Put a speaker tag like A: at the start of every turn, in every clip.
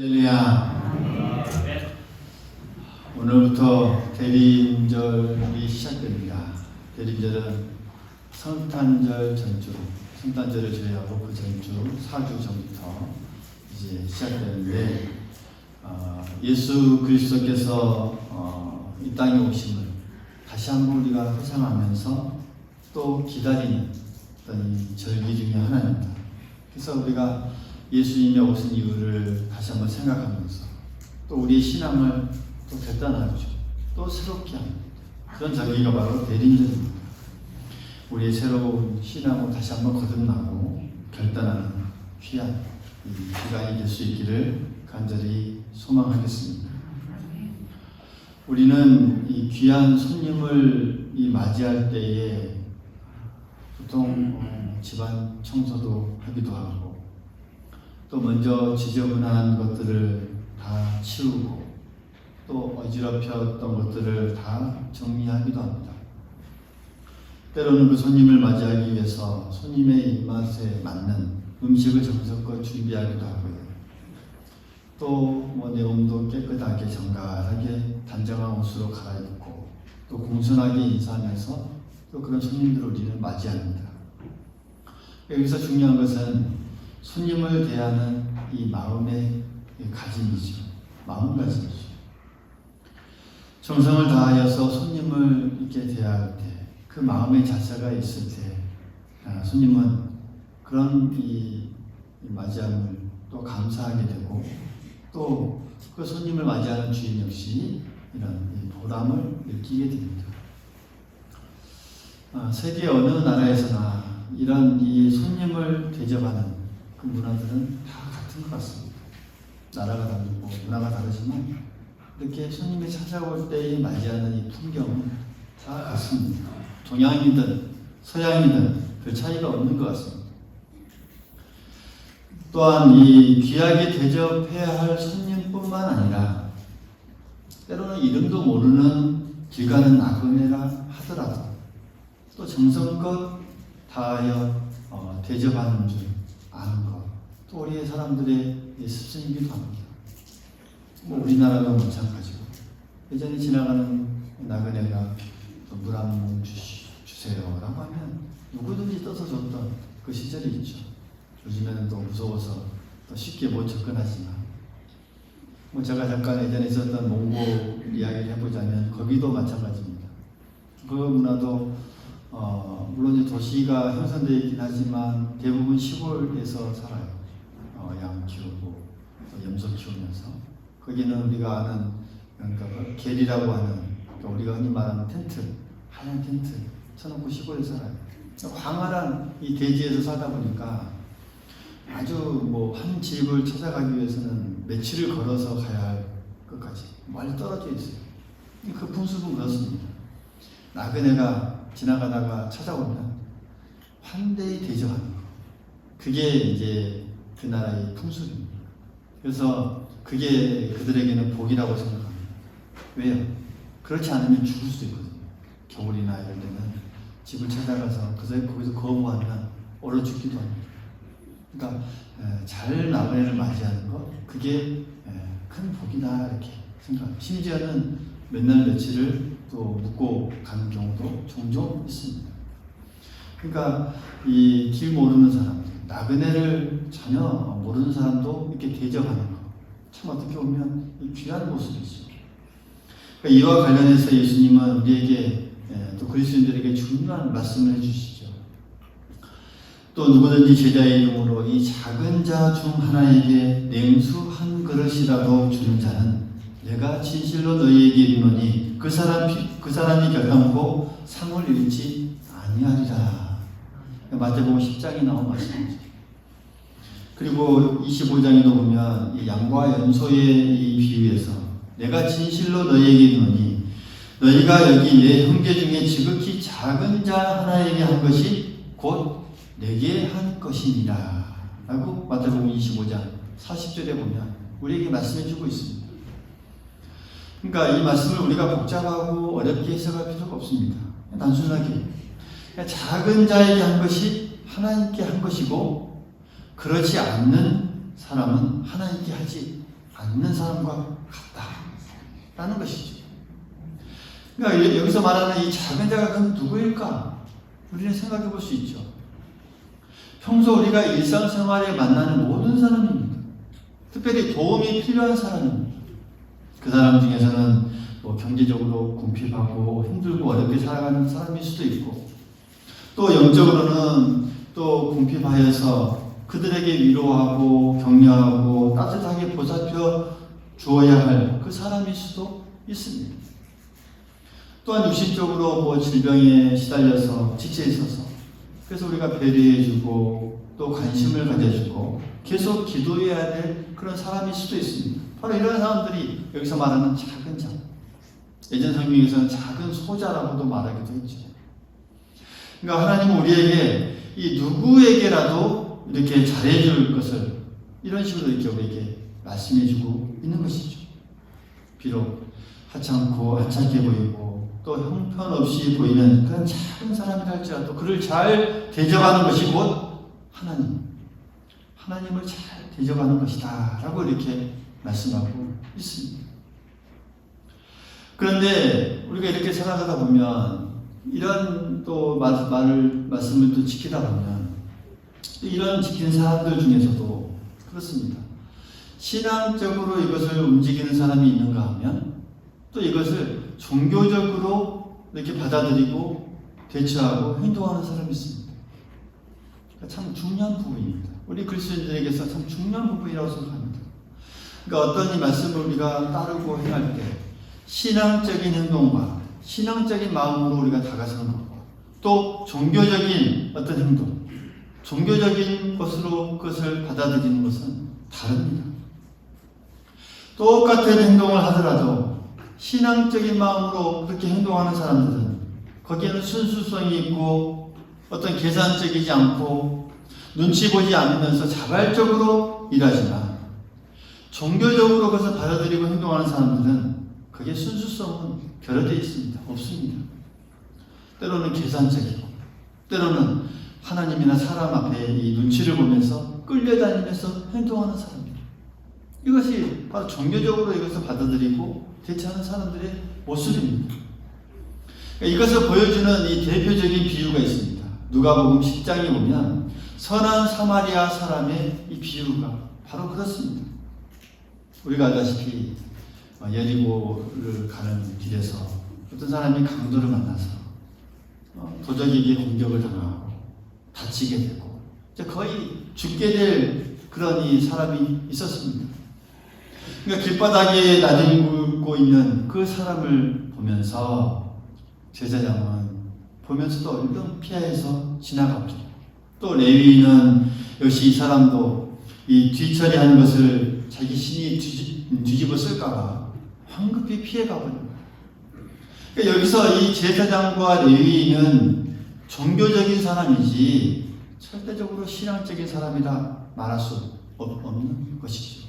A: 할렐루야. 오늘부터 대림절이 시작됩니다. 대림절은 성탄절 전주, 성탄절을 제외하고 그 전주 4주 전부터 이제 시작되는데 예수 그리스도께서 이 땅에 오심을 다시 한번 우리가 회상하면서 또 기다리는 어떤 절기 중에 하나입니다. 그래서 우리가 예수님이 오신 이유를 다시 한번 생각하면서 또 우리의 신앙을 또 결단하죠. 또 새롭게 하는 그런 절기가 바로 대림절입니다. 우리의 새로운 신앙을 다시 한번 거듭나고 결단하는 귀한 이 기간이 될 수 있기를 간절히 소망하겠습니다. 우리는 이 귀한 손님을 맞이할 때에 보통 집안 청소도 하기도 하고 또 먼저 지저분한 것들을 다 치우고 또 어지럽혔던 것들을 다 정리하기도 합니다. 때로는 그 손님을 맞이하기 위해서 손님의 입맛에 맞는 음식을 정성껏 준비하기도 하고요. 또 내 몸도 깨끗하게 정갈하게 단정한 옷으로 갈아입고 또 공손하게 인사하면서 또 그런 손님들을 우리는 맞이합니다. 여기서 중요한 것은 손님을 대하는 이 마음의 가짐이죠. 마음가짐이죠. 정성을 다하여서 손님을 이렇게 대할 때 그 마음의 자세가 있을 때 손님은 그런 이 맞이함을 또 감사하게 되고 또 그 손님을 맞이하는 주인 역시 이런 보람을 느끼게 됩니다. 세계 어느 나라에서나 이런 이 손님을 대접하는 그 문화들은 다 같은 것 같습니다. 나라가 다르고 문화가 다르지만 이렇게 손님이 찾아올 때 맞이하는 이 풍경은 다 같습니다. 동양이든 서양이든 별 차이가 없는 것 같습니다. 또한 이 귀하게 대접해야 할 손님뿐만 아니라 때로는 이름도 모르는 길 가는 나그네라 하더라도 또 정성껏 다하여 대접하는 줄 아는 것, 또 우리의 사람들의 습성이기도 합니다. 우리나라도 마찬가지고 예전에 지나가는 나그네가 물 한 모금 주세요 라고 하면 누구든지 떠서 줬던 그 시절이 있죠. 요즘에는 또 무서워서 또 쉽게 못 접근하지만 제가 잠깐 예전에 있었던 몽골 이야기를 해보자면 거기도 마찬가지입니다. 그 문화도 물론 이제 도시가 형성되어 있긴 하지만 대부분 시골에서 살아요. 양 키우고 또 염소 키우면서 거기는 우리가 아는 그러니까 겔이라고 하는 그러니까 우리가 흔히 말하는 텐트, 하얀 텐트 쳐놓고 시골에 살아요. 광활한 이 대지에서 살다 보니까 아주 한 집을 찾아가기 위해서는 며칠을 걸어서 가야 할 것까지 멀리 떨어져 있어요. 그 풍습은 그렇습니다. 나그네가 지나가다가 찾아오면 환대히 대접하는 거. 그게 이제 그 나라의 풍습입니다. 그래서 그게 그들에게는 복이라고 생각합니다. 왜요? 그렇지 않으면 죽을 수도 있거든요. 겨울이나 이럴 때는 집을 찾아가서 거기서 거부하면 얼어 죽기도 합니다. 그러니까 잘 나그네를 맞이하는 것, 그게 큰 복이다 이렇게 생각합니다. 심지어는 몇 날 며칠을 또 묵고 가는 경우도 종종 있습니다. 그러니까 이 길 모르는 사람들, 나그네를 전혀 모르는 사람도 이렇게 대접하는 것, 참 어떻게 보면 귀한 모습이죠. 그러니까 이와 관련해서 예수님은 우리에게 또 그리스도인들에게 중요한 말씀을 해주시죠. 또 누구든지 제자의 이름으로 이 작은 자 중 하나에게 냉수 한 그릇이라도 주는 자는 내가 진실로 너희에게 이르노니 그 사람이 결단코 상을 잃지 아니하리라. 마태복음 10장에 나온 말씀이죠. 그리고 25장에도 보면 이 양과 염소의 이 비유에서 내가 진실로 너희에게 이르노니 너희가 여기 내 형제 중에 지극히 작은 자 하나에게 한 것이 곧 내게 한 것이니라 라고 마태복음 25장 40절에 보면 우리에게 말씀해 주고 있습니다. 그러니까 이 말씀을 우리가 복잡하고 어렵게 해석할 필요가 없습니다. 단순하게 작은 자에게 한 것이 하나님께 한 것이고 그렇지 않는 사람은 하나님께 하지 않는 사람과 같다라는 것이죠. 그러니까 여기서 말하는 이 작은 자가 그럼 누구일까? 우리는 생각해 볼 수 있죠. 평소 우리가 일상생활에 만나는 모든 사람입니다. 특별히 도움이 필요한 사람입니다. 그 사람 중에서는 뭐 경제적으로 궁핍하고 힘들고 어렵게 살아가는 사람일 수도 있고, 또 영적으로는 또 궁핍하여서 그들에게 위로하고 격려하고 따뜻하게 보살펴 주어야 할 그 사람일 수도 있습니다. 또한 육신적으로 뭐 질병에 시달려서 지쳐 있어서 그래서 우리가 배려해주고 또 관심을 가져주고 계속 기도해야 될 그런 사람일 수도 있습니다. 바로 이런 사람들이 여기서 말하는 작은 자, 예전 성경에서는 작은 소자라고도 말하기도 했죠. 그러니까 하나님은 우리에게 이 누구에게라도 이렇게 잘해줄 것을 이런 식으로 이렇게 우리에게 말씀해주고 있는 것이죠. 비록 하찮게 보이고 또 형편없이 보이는 그런 작은 사람이라 할지라도 그를 잘 대접하는 것이 곧 하나님을 잘 대접하는 것이다 라고 이렇게 말씀하고 있습니다. 그런데 우리가 이렇게 살아가다 보면 이런 또 말씀을 또 지키다 보면 이런 지키는 사람들 중에서도 그렇습니다. 신앙적으로 이것을 움직이는 사람이 있는가 하면 또 이것을 종교적으로 이렇게 받아들이고 대처하고 행동하는 사람이 있습니다. 참 중요한 부분입니다. 우리 그리스도인들에게서 참 중요한 부분이라고 생각합니다. 그러니까 어떤 이 말씀을 우리가 따르고 행할 때 신앙적인 행동과 신앙적인 마음으로 우리가 다가서는 것과 또 종교적인 어떤 행동, 종교적인 것으로 그것을 받아들이는 것은 다릅니다. 똑같은 행동을 하더라도 신앙적인 마음으로 그렇게 행동하는 사람들은 거기에는 순수성이 있고 어떤 계산적이지 않고 눈치 보지 않으면서 자발적으로 일하지만 종교적으로 그것을 받아들이고 행동하는 사람들은 그게 순수성은 결여되어 있습니다. 없습니다. 때로는 계산적이고 때로는 하나님이나 사람 앞에 이 눈치를 보면서 끌려다니면서 행동하는 사람입니다. 이것이 바로 종교적으로 이것을 받아들이고 대처하는 사람들의 모습입니다. 이것을 보여주는 이 대표적인 비유가 있습니다. 누가복음 10장에 보면 선한 사마리아 사람의 이 비유가 바로 그렇습니다. 우리가 알다시피 여리고를 가는 길에서 어떤 사람이 강도를 만나서 도적에게 공격을 당하고 다치게 되고 거의 죽게 될 그런 이 사람이 있었습니다. 그러니까 길바닥에 나뒹굴고 있는 그 사람을 보면서 제사장은 보면서도 얼른 피해서 지나가죠. 또 레위인은 역시 이 사람도 이 뒤처리하는 것을 자기 신이 뒤집어 쓸까봐 황급히 피해가버립니다. 그러니까 여기서 이 제사장과 레위인은 종교적인 사람이지 절대적으로 신앙적인 사람이라 말할 수 없는 것이죠.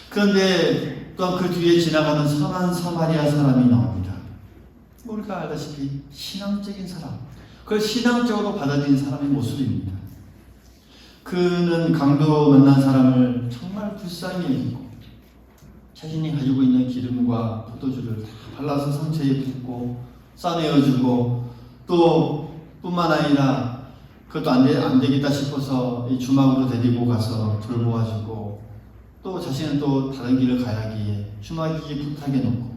A: 그런데 또한 그 뒤에 지나가는 선한 사마리아 사람이 나옵니다. 우리가 알다시피 신앙적인 사람, 그걸 신앙적으로 받아들인 사람의 모습입니다. 그는 강도 만난 사람을 정말 불쌍히 여기고 자신이 가지고 있는 기름과 포도주를 다 발라서 상처에 붓고 싸내어주고 또 뿐만 아니라 그것도 안 되겠다 싶어서 이 주막으로 데리고 가서 돌보아주고 또 자신은 또 다른 길을 가야 하기에 주막이 부탁해 놓고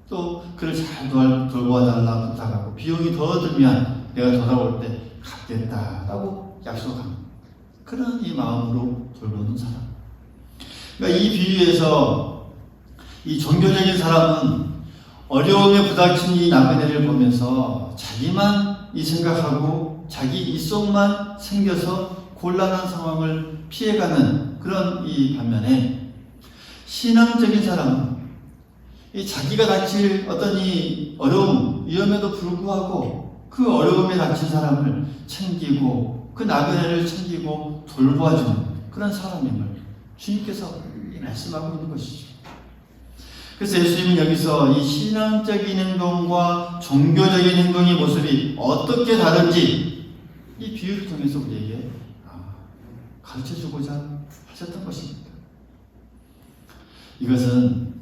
A: 또 그를 잘 돌보아달라 부탁하고 비용이 더 들면 내가 돌아올 때 갚겠다라고 약속합니다. 그런 이 마음으로 돌보는 사람. 그러니까 이 비유에서 이 종교적인 사람은 어려움에 부닥친 이 나그네를 보면서 자기만 이 생각하고 자기 입속만 생겨서 곤란한 상황을 피해가는 그런 이 반면에 신앙적인 사람은 이 자기가 닥칠 어떤 이 어려움, 위험에도 불구하고 그 어려움에 닥친 사람을 챙기고 그 나그네를 챙기고 돌보아주는 그런 사람임을 주님께서 말씀하고 있는 것이죠. 그래서 예수님은 여기서 이 신앙적인 행동과 종교적인 행동의 모습이 어떻게 다른지 이 비유를 통해서 우리에게 가르쳐주고자 하셨던 것입니다. 이것은,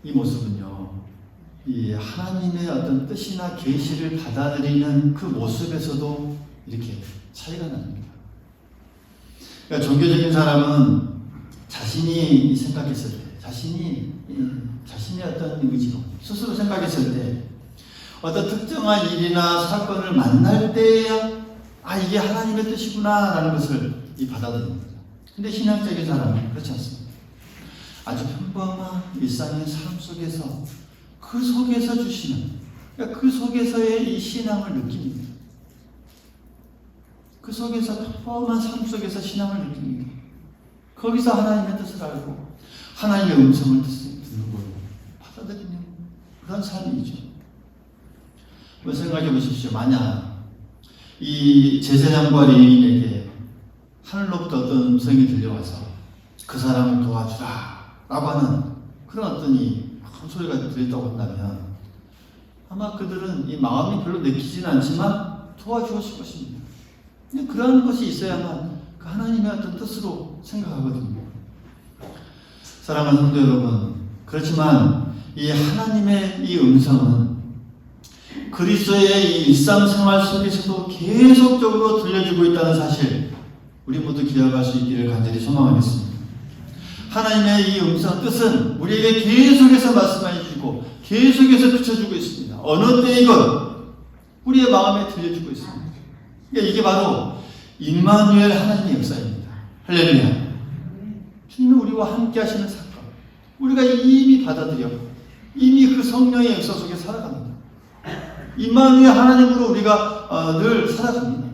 A: 이 모습은요, 이 하나님의 어떤 뜻이나 계시를 받아들이는 그 모습에서도 이렇게 차이가 납니다. 그러니까 종교적인 사람은 자신이 생각했을 때, 자신의 어떤 의지로 스스로 생각했을 때 어떤 특정한 일이나 사건을 만날 때야 이게 하나님의 뜻이구나 라는 것을 받아들입니다. 근데 신앙적인 사람은 그렇지 않습니다. 아주 평범한 일상의 삶 속에서 그 속에서 주시는, 그러니까 그 속에서의 이 신앙을 느낍니다. 그 속에서 평범한 삶 속에서 신앙을 느낍니다. 거기서 하나님의 뜻을 알고 하나님의 음성을 듣는 거예요. 받아들이는 그런 삶이죠. 한번 생각해 보십시오. 만약 이 제사장과 레위인에게 하늘로부터 어떤 음성이 들려와서 그 사람을 도와주라 라고 하는 그런 어떤 큰 소리가 들렸다고 한다면 아마 그들은 이 마음이 별로 내키지는 않지만 도와주었을 것입니다. 근데 그런 것이 있어야만 그 하나님의 어떤 뜻으로 생각하거든요. 사랑하는 성도 여러분, 그렇지만 이 하나님의 이 음성은 그리스도의 이 일상생활 속에서도 계속적으로 들려주고 있다는 사실, 우리 모두 기억할 수 있기를 간절히 소망하겠습니다. 하나님의 이 음성 뜻은 우리에게 계속해서 말씀해 주시고 계속해서 비춰주고 있습니다. 어느 때이건 우리의 마음에 들려주고 있습니다. 그러니까 이게 바로 임마누엘 하나님의 역사입니다. 할렐루야. 주님이 우리와 함께 하시는 사건, 우리가 이미 받아들여 이미 그 성령의 역사 속에 살아갑니다. 임마누엘 하나님으로 우리가 늘 살아갑니다.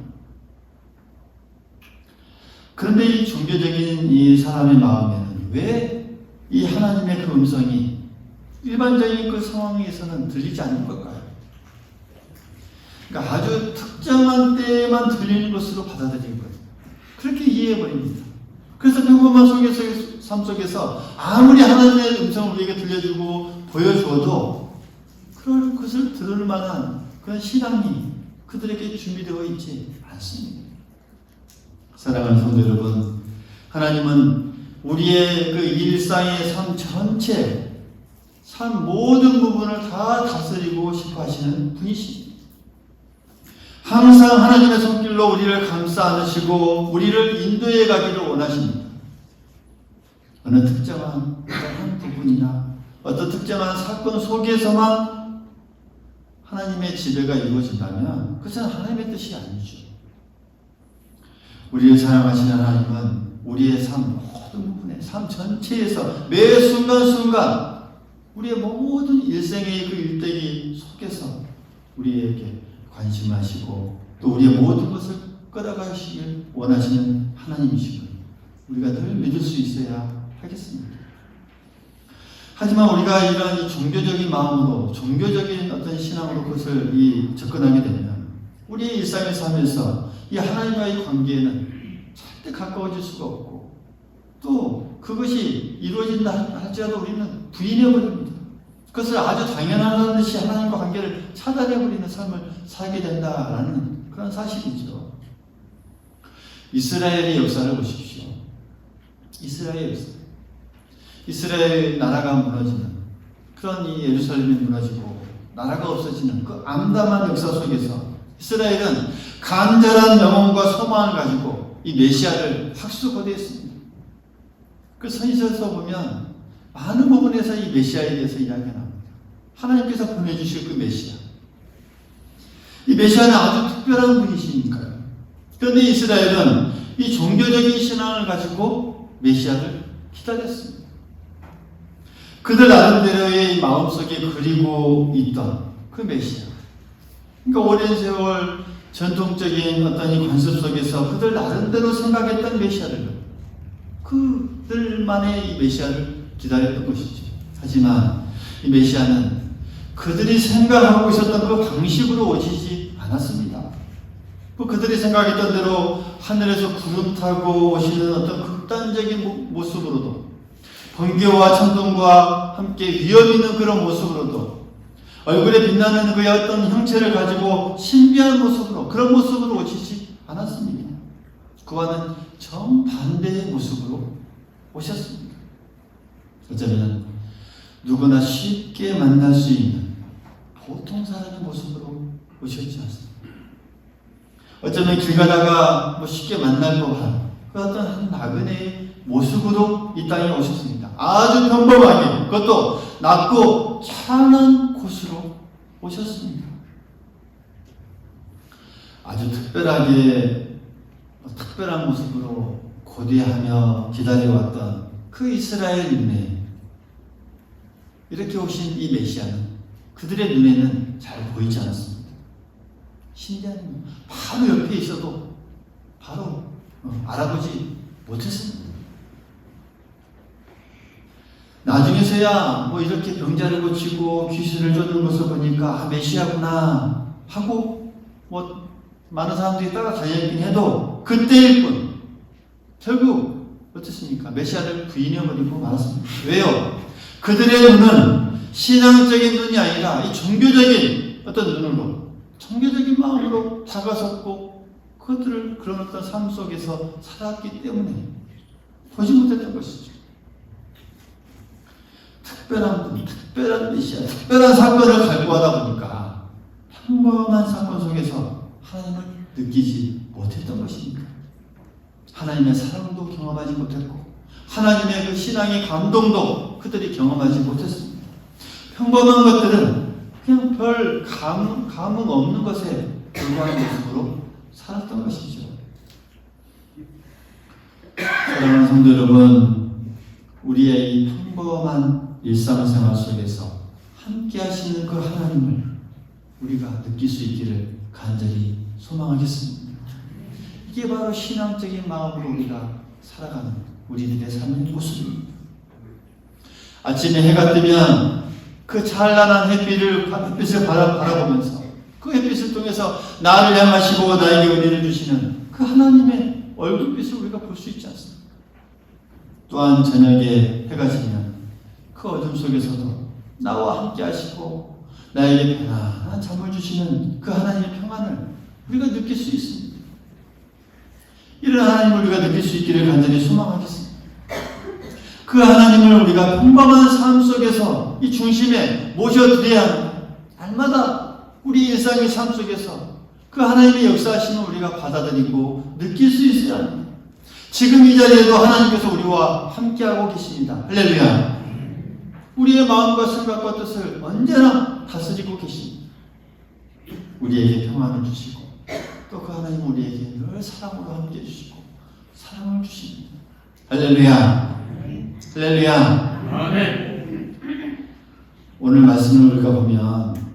A: 그런데 이 종교적인 이 사람의 마음에는 왜 이 하나님의 그 음성이 일반적인 그 상황에서는 들리지 않는 걸까요? 그러니까 아주 특정한 때에만 들리는 것으로 받아들이는 거예요. 그렇게 이해해버립니다. 그래서 평범한 삶 속에서 아무리 하나님의 음성을 우리에게 들려주고 보여주어도 그럴 것을 들을 만한 그런 신앙이 그들에게 준비되어 있지 않습니다. 사랑하는 성도 여러분, 하나님은 우리의 그 일상의 삶 전체, 삶 모든 부분을 다 다스리고 싶어 하시는 분이십니다. 항상 하나님의 손길로 우리를 감싸 안으시고 우리를 인도해 가기를 원하십니다. 어느 특정한 한 부분이나 어떤 특정한 사건 속에서만 하나님의 지배가 이루어진다면 그것은 하나님의 뜻이 아니죠. 우리를 사랑하시는 하나님은 우리의 삶 모든 부분에, 삶 전체에서 매 순간순간 우리의 모든 일생의 그 일대기 속에서 우리에게 관심하시고 또 우리의 모든 것을 끌어가시길 원하시는 하나님이시고 우리가 늘 믿을 수 있어야 하겠습니다. 하지만 우리가 이런 종교적인 마음으로, 종교적인 어떤 신앙으로 그것을 접근하게 되면 우리의 일상의 삶에서 이 하나님과의 관계에는 절대 가까워질 수가 없고 또 그것이 이루어진다 할지라도 우리는 부인해버립니다. 그것을 아주 당연한 듯이 하나님과 관계를 차단해버리는 삶을 살게 된다라는 그런 사실이죠. 이스라엘의 역사를 보십시오. 이스라엘 역사. 이스라엘 나라가 무너지는 그런 이 예루살렘이 무너지고 나라가 없어지는 그 암담한 역사 속에서 이스라엘은 간절한 영혼과 소망을 가지고 이 메시아를 확수거대했습니다. 그 선지서에서 보면 많은 부분에서 이 메시아에 대해서 이야기가 나옵니다. 하나님께서 보내주실 그 메시아. 이 메시아는 아주 특별한 분이시니까요. 그런데 이스라엘은 이 종교적인 신앙을 가지고 메시아를 기다렸습니다. 그들 나름대로의 마음속에 그리고 있던 그 메시아. 그러니까 오랜 세월 전통적인 어떤 이 관습 속에서 그들 나름대로 생각했던 메시아를, 그들만의 이 메시아를 기다렸던 것이죠. 하지만 이 메시아는 그들이 생각하고 있었던 그 방식으로 오시지 않았습니다. 그들이 생각했던 대로 하늘에서 구름 타고 오시는 어떤 극단적인 모습으로도, 번개와 천둥과 함께 위험 있는 그런 모습으로도, 얼굴에 빛나는 그의 어떤 형체를 가지고 신비한 모습으로, 그런 모습으로 오시지 않았습니다. 그와는 정반대의 모습으로 오셨습니다. 어쩌면 누구나 쉽게 만날 수 있는 보통 사람의 모습으로 오셨지 않습니까? 어쩌면 길 가다가 쉽게 만날 법한 그 어떤 한 나그네의 모습으로 이 땅에 오셨습니다. 아주 평범하게, 그것도 낮고 찬란한 곳으로 오셨습니다. 아주 특별한 모습으로 고대하며 기다려왔던 그 이스라엘 눈에 이렇게 오신 이 메시아는 그들의 눈에는 잘 보이지 않았습니다. 신기한, 바로 옆에 있어도 바로 알아보지 못했습니다. 나중에서야 이렇게 병자를 고치고 귀신을 쫓는 것을 보니까 메시아구나 하고 많은 사람들이 따라다녔긴 해도 그때일 뿐 결국 어떻습니까? 메시아를 부인해버리고 말았습니다. 왜요? 그들의 눈은 신앙적인 눈이 아니라 이 종교적인 어떤 눈으로, 종교적인 마음으로 다가섰고 그것들을 그런 어떤 삶 속에서 살았기 때문에 보지 못했던 것이죠. 특별한 분, 특별한 메시아, 특별한 사건을 갈구하다 보니까 평범한 사건 속에서 하나님을 느끼지 못했던 것입니다. 하나님의 사랑도 경험하지 못했고 하나님의 그 신앙의 감동도 그들이 경험하지 못했습니다. 평범한 것들은 그냥 별 감흥 없는 것에 불과한 모습으로 살았던 것이죠. 사랑하는 성도 여러분, 우리의 이 평범한 일상생활 속에서 함께 하시는 그 하나님을 우리가 느낄 수 있기를 간절히 소망하겠습니다. 이게 바로 신앙적인 마음으로 우리가 살아가는 우리들의 삶의 모습입니다. 아침에 해가 뜨면 그 찬란한 햇빛을 바라보면서 그 햇빛을 통해서 나를 향하시고 나에게 은혜를 주시는 그 하나님의 얼굴빛을 우리가 볼 수 있지 않습니까? 또한 저녁에 해가 지면 그 어둠 속에서도 나와 함께 하시고 나에게 편안한 잠을 주시는 그 하나님의 평안을 우리가 느낄 수 있습니다. 이런 하나님을 우리가 느낄 수 있기를 간절히 소망하겠습니다. 그 하나님을 우리가 평범한 삶 속에서 이 중심에 모셔드려야 합니다. 날마다 우리 일상의 삶 속에서 그 하나님의 역사하심을 우리가 받아들이고 느낄 수 있어야 합니다. 지금 이 자리에도 하나님께서 우리와 함께하고 계십니다. 할렐루야. 우리의 마음과 생각과 뜻을 언제나 다스리고 계십니다. 우리에게 평안을 주시고 또 그 하나님은 우리에게 늘 사랑으로 함께 해주시고 사랑을 주십니다. 할렐루야. 할렐루야.
B: 아멘.
A: 오늘 말씀을 우리가 보면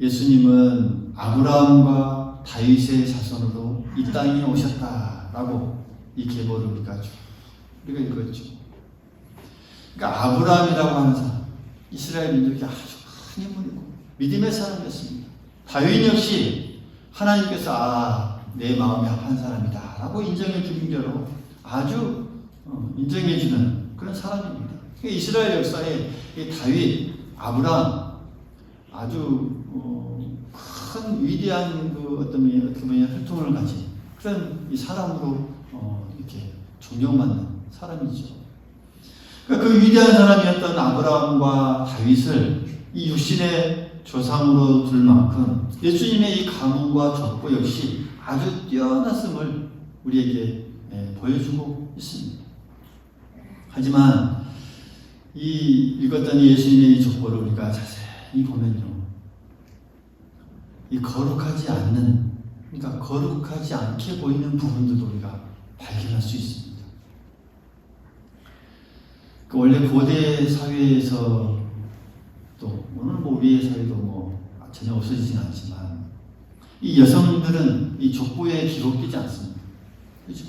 A: 예수님은 아브라함과 다윗의 자손으로 이 땅에 오셨다라고 이 계보를 우리가 읽었죠. 그러니까 아브라함이라고 하는 사람, 이스라엘 민족이 아주 큰 인물이고 믿음의 사람이었습니다. 다윗 역시 하나님께서 내 마음에 합한 사람이다 라고 인정해 주는 대로 아주 인정해 주는 그런 사람입니다. 이스라엘 역사에 이 다윗, 아브라함 아주 큰 위대한 그 어떤 혈통을 가진 그런 이 사람으로 이렇게 존경받는 사람이죠. 그러니까 그 위대한 사람이었던 아브라함과 다윗을 이 육신의 조상으로 둘 만큼 예수님의 이 가문과 족보 역시 아주 뛰어났음을 우리에게 보여주고 있습니다. 하지만 이 읽었던 예수님의 이 족보를 우리가 자세히 보면요, 이 거룩하지 않는, 그러니까 거룩하지 않게 보이는 부분들도 우리가 발견할 수 있습니다. 그 원래 고대 사회에서 또 오늘 우리의 사회도 전혀 없어지진 않지만 이 여성들은 이 족보에 기록되지 않습니다. 그렇죠?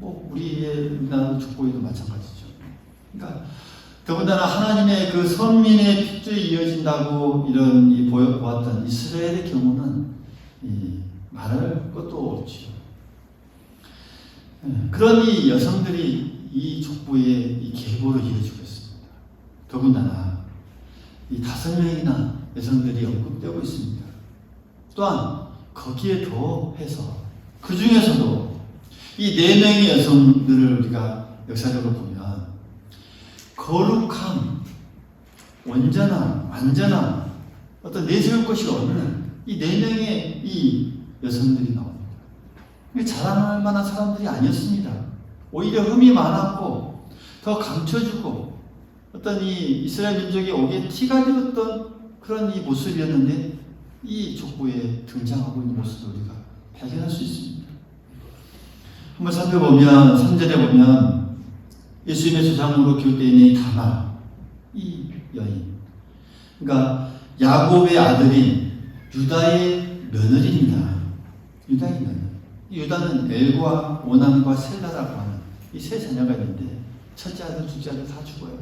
A: 우리나라 족보에도 마찬가지죠. 그러니까 더군다나 하나님의 그 선민의 핏줄이 이어진다고 이런 보았던 이스라엘의 경우는 말할 것도 없죠. 그런 이 여성들이 이 족보의 이 계보를 이어주고 있습니다. 더군다나 이 5명이나 여성들이 언급되고 있습니다. 또한 거기에 더해서 그 중에서도 이 4명의 여성들을 우리가 역사적으로 보면 거룩함, 온전함, 완전함, 어떤 내세울 것이 없는 이 4명의 이 여성들이 나옵니다. 자랑할 만한 사람들이 아니었습니다. 오히려 흠이 많았고 더 감춰주고 어떤 이 이스라엘 민족의 옥에 티가 되었던 그런 이 모습이었는데 이 족보에 등장하고 있는 모습을 우리가 발견할 수 있습니다. 한번 살펴보면 3절에 보면 예수님의 조상으로 기록되어 있는 이 다말, 이 여인, 그러니까 야곱의 아들인 유다의 며느리입니다. 유다의 며느리. 유다는 엘과 오난과 셀라라고 하는 이 3자녀가 있는데 첫째 아들, 둘째 아들 다 죽어요.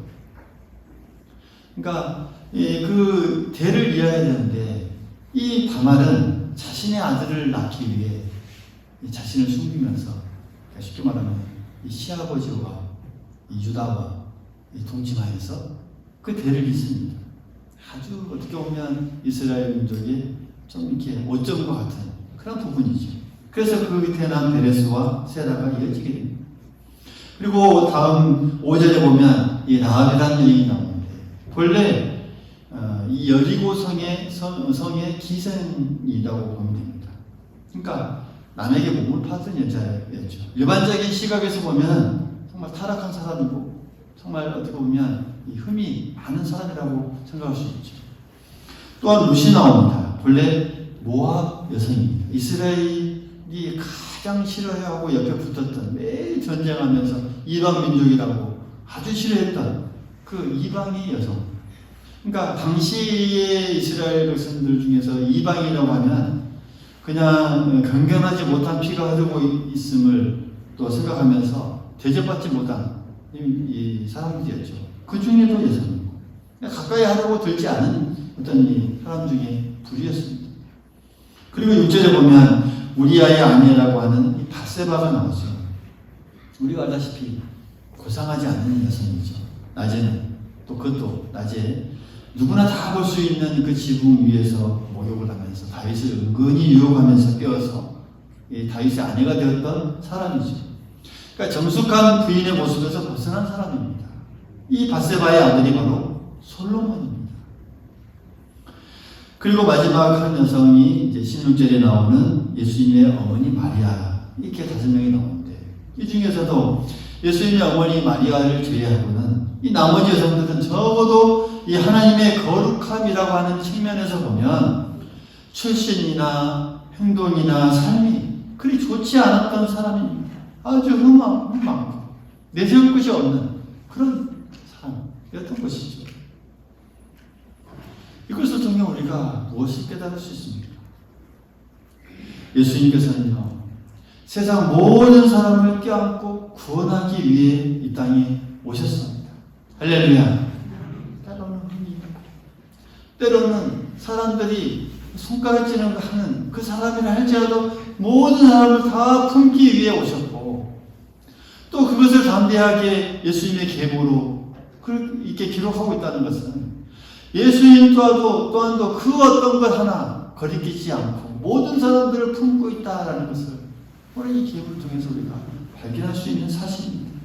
A: 그러니까 그 대를 이어야 되는데 이 다말은 자신의 아들을 낳기 위해 자신을 숨기면서 쉽게 말하면 이 시아버지와 이 유다와 동침하여서 그 대를 잇습니다. 아주 어떻게 보면 이스라엘 민족의 좀 이렇게 오점과 같은 그런 부분이죠. 그래서 그 밑에 난 베레스와 세라가 이어지게 됩니다. 그리고 다음 5절에 보면 이 라합이라는 여인이 나오는데 본래 이 여리고 성의 기생이라고 보면 됩니다. 그러니까 남에게 몸을 파던 여자였죠. 일반적인 시각에서 보면 정말 타락한 사람이고 정말 어떻게 보면 이 흠이 많은 사람이라고 생각할 수 있죠. 또한 룻이 나옵니다. 본래 모압 여성입니다. 이스라엘이 가장 싫어하고 옆에 붙었던 매일 전쟁하면서 이방 민족이라고 아주 싫어했던 그 이방의 여성. 그러니까 당시의 이스라엘 백성들 중에서 이방이라고 하면 그냥 경건하지 못한 피가 흐르고 있음을 또 생각하면서 대접받지 못한 이 사람들이었죠. 그 중에도 여성이고 가까이 하려고 들지 않은 어떤 이 사람 중에 불이었습니다. 그리고 6절에 보면 우리아의 아내라고 하는 이 밧세바가 나오죠. 우리가 알다시피 고상하지 않는 여성이죠. 낮에는 또 그것도 낮에 누구나 다 볼 수 있는 그 지붕 위에서 목욕을 하면서 다윗을 은근히 유혹하면서 깨워서 이 다윗의 아내가 되었던 사람이죠. 그러니까 정숙한 부인의 모습에서 벗어난 사람입니다. 이 밧세바의 아들이 바로 솔로몬입니다. 그리고 마지막 한 여성이 이제 16절에 나오는 예수님의 어머니 마리아, 이렇게 5명이 나오는데 이 중에서도 예수님의 어머니 마리아를 제외하고는 이 나머지 여성들은 적어도 이 하나님의 거룩함이라고 하는 측면에서 보면 출신이나 행동이나 삶이 그리 좋지 않았던 사람입니다. 아주 흠많고 내세울 것이 없는 그런 사람이었던 것이죠. 이것을 통해 우리가 무엇을 깨달을 수 있습니까? 예수님께서는요, 세상 모든 사람을 껴안고 구원하기 위해 이 땅에 오셨습니다. 할렐루야. 때로는 사람들이 손가락질을 하는 그 사람이라 할지라도 모든 사람을 다 품기 위해 오셨고 또 그것을 담대하게 예수님의 계보로 이렇게 기록하고 있다는 것은 예수님 또한도 그 어떤 것 하나 거리끼지 않고 모든 사람들을 품고 있다는 것을 오늘 이 계보를 통해서 우리가 발견할 수 있는 사실입니다.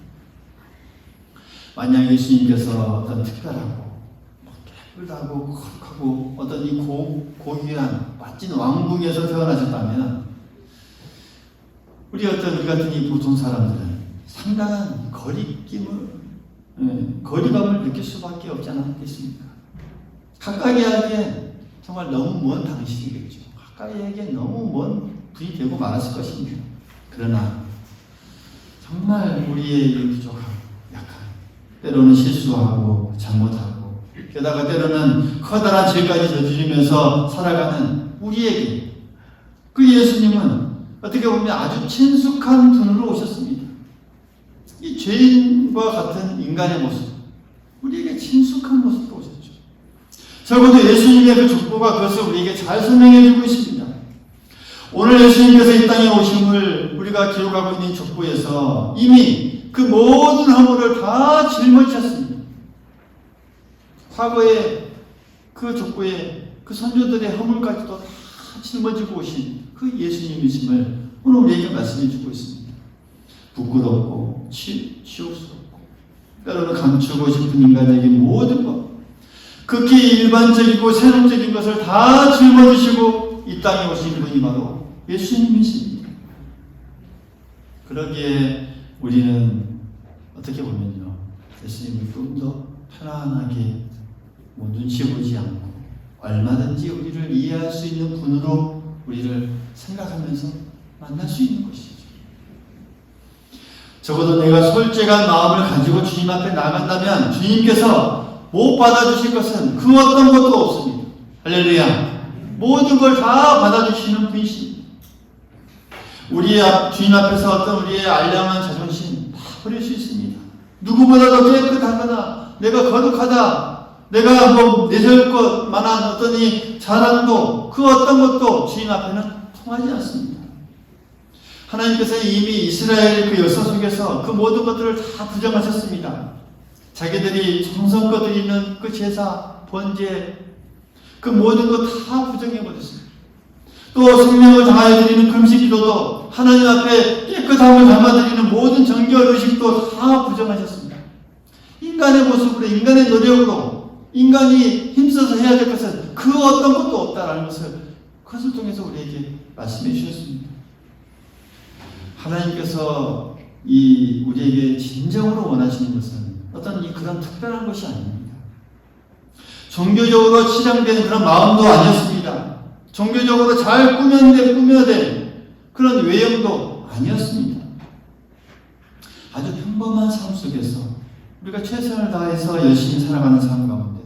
A: 만약 예수님께서 어떤 특별하고 깨끗하고 거룩하고 어떤 이 고귀한 멋진 왕궁에서 태어나셨다면 우리 같은 이 보통 사람들은 상당한 거리감을 느낄 수밖에 없지 않겠습니까? 가까이 하기엔 정말 너무 먼 당신이겠죠. 가까이 하기엔 너무 먼 분이 되고 말았을 것입니다. 그러나 정말 우리의 부족함, 약한, 때로는 실수하고 잘못하고 게다가 때로는 커다란 죄까지 저지르면서 살아가는 우리에게 그 예수님은 어떻게 보면 아주 친숙한 분으로 오셨습니다. 이 죄인과 같은 인간의 모습, 우리에게 친숙한 모습으로 오셨죠. 적어도 예수님의 그 족보가 그것을 우리에게 잘 설명해주고 있습니다. 오늘 예수님께서 이 땅에 오심을 우리가 기록하고 있는 족보에서 이미 그 모든 허물을 다 짊어지셨습니다. 과거에 그 족보에 그 선조들의 허물까지도 다 짊어지고 오신 그 예수님이심을 오늘 우리에게 말씀해 주고 있습니다. 부끄럽고 치욕스럽고 때로는 감추고 싶은 인간적인 모든 것, 극히 일반적이고 세속적인 것을 다 짊어지시고 이 땅에 오신 분이 바로 예수님이십니다. 그러기에 우리는 어떻게 보면요, 예수님을 좀 더 편안하게 눈치 보지 않고 얼마든지 우리를 이해할 수 있는 분으로 우리를 생각하면서 만날 수 있는 것이죠. 적어도 내가 솔직한 마음을 가지고 주님 앞에 나간다면 주님께서 못 받아주실 것은 그 어떤 것도 없습니다. 할렐루야. 모든 걸 다 받아주시는 분이십니다. 주님 앞에서 어떤 우리의 알량한 자존심 다 버릴 수 있습니다. 누구보다도 깨끗하거나 내가 거룩하다, 내가 내세울 것만한 어떤 이 자랑도 그 어떤 것도 주님 앞에는 통하지 않습니다. 하나님께서 이미 이스라엘 그 역사 속에서 그 모든 것들을 다 부정하셨습니다. 자기들이 정성껏 드리는 그 제사, 번제, 그 모든 것 다 부정해버렸습니다. 또 생명을 다하여 드리는 금식 기도도 하나님 앞에 깨끗함을 담아드리는 모든 정결 의식도 다 부정하셨습니다. 인간의 모습으로, 인간의 노력으로, 인간이 힘써서 해야 될 것은 그 어떤 것도 없다라는 그것을 통해서 우리에게 말씀해 주셨습니다. 하나님께서 우리에게 진정으로 원하시는 것은 어떤 그런 특별한 것이 아닙니다. 종교적으로 치장된 그런 마음도 아니었습니다. 종교적으로 잘 꾸며낸 그런 외형도 아니었습니다. 아주 평범한 삶 속에서 우리가 최선을 다해서 열심히 살아가는 삶 가운데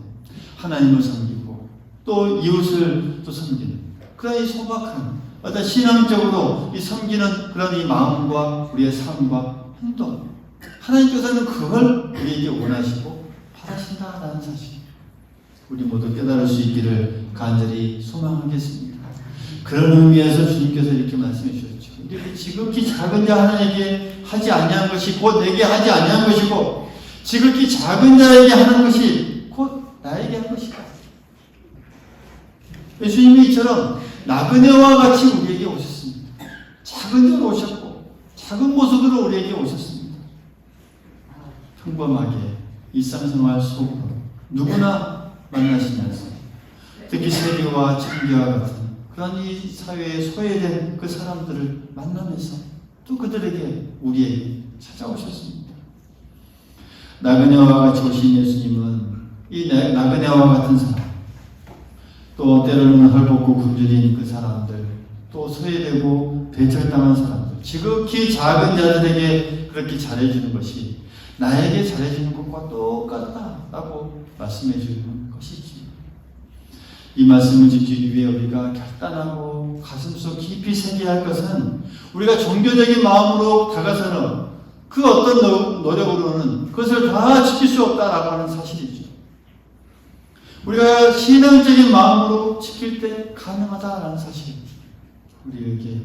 A: 하나님을 섬기고 또 이웃을 또 섬기는 그런 이 소박한 어떤 신앙적으로 이 섬기는 그런 이 마음과 우리의 삶과 행동, 하나님께서는 그걸 우리에게 원하시고 바라신다라는 사실, 우리 모두 깨달을 수 있기를 간절히 소망하겠습니다. 그런 의미에서 주님께서 이렇게 말씀해 주셨죠. 우리 지극히 작은 자 하나에게 하지 아니한 것이 곧 내게 하지 아니한 것이고, 지극히 작은 자에게 하는 것이 곧 나에게 한 것이다. 예수님이 이처럼 나그네와 같이 우리에게 오셨습니다. 작은 자로 오셨고 작은 모습으로 우리에게 오셨습니다. 평범하게 일상생활 속으로 누구나 만나시면서 특히 세리와 청지와 같은 그런 이 사회에 소외된 그 사람들을 만나면서 또 그들에게 우리에게 찾아오셨습니다. 나그네와 같이 오신 예수님은 이 나그네와 같은 사람, 또 때로는 헐벗고 굶주린 그 사람들, 또 소외되고 배척당한 사람들, 지극히 작은 자들에게 그렇게 잘해주는 것이 나에게 잘해주는 것과 똑같다라고 말씀해 주는 것이지. 이 말씀을 지키기 위해 우리가 결단하고 가슴속 깊이 새겨야 할 것은, 우리가 종교적인 마음으로 다가서는 그 어떤 노력으로는 그것을 다 지킬 수 없다라고 하는 사실이죠. 우리가 신앙적인 마음으로 지킬 때 가능하다라는 사실, 우리에게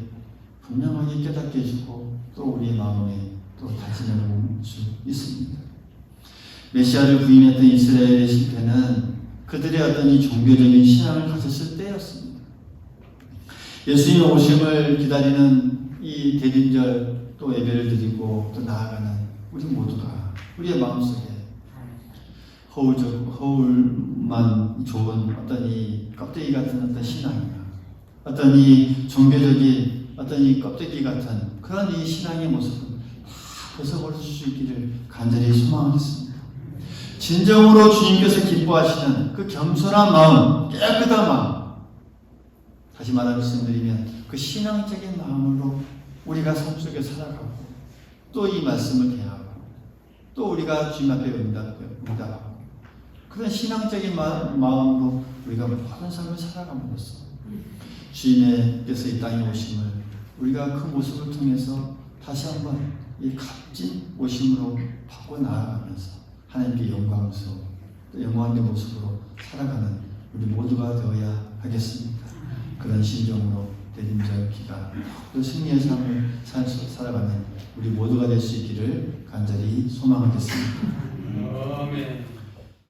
A: 분명하게 깨닫게 해주고 또 우리의 마음에 또 다짐해 볼 수 있습니다. 메시아를 부인했던 이스라엘의 실패는 그들의 어떤 이 종교적인 신앙을 가졌을 때였습니다. 예수님 오심을 기다리는 이 대림절 또 예배를 드리고 또 나아가는 우리 모두가 우리의 마음속에 허울만 좋은 어떤 이 껍데기 같은 어떤 신앙이나 어떤 이 종교적인 어떤 이 껍데기 같은 그런 이 신앙의 모습은 다 벗어버릴 수 있기를 간절히 소망하겠습니다. 진정으로 주님께서 기뻐하시는 그 겸손한 마음, 깨끗한 마음, 다시 말씀드리면 그 신앙적인 마음으로 우리가 삶 속에 살아가고 또 이 말씀을 대하고 또 우리가 주님 앞에 응답하고 그런 신앙적인 마음으로 우리가 모든 삶을 살아감으로써 주님께서 이 땅에 오심을 우리가 그 모습을 통해서 다시 한번 이 값진 오심으로 받고 나아가면서 하나님께 영광스러운 또 영광의 모습으로 살아가는 우리 모두가 되어야 하겠습니다. 그런 심정으로 대림절 기간 또 승리의 삶을 살아가는 우리 모두가 될 수 있기를 간절히 소망하겠습니다.
B: 아멘.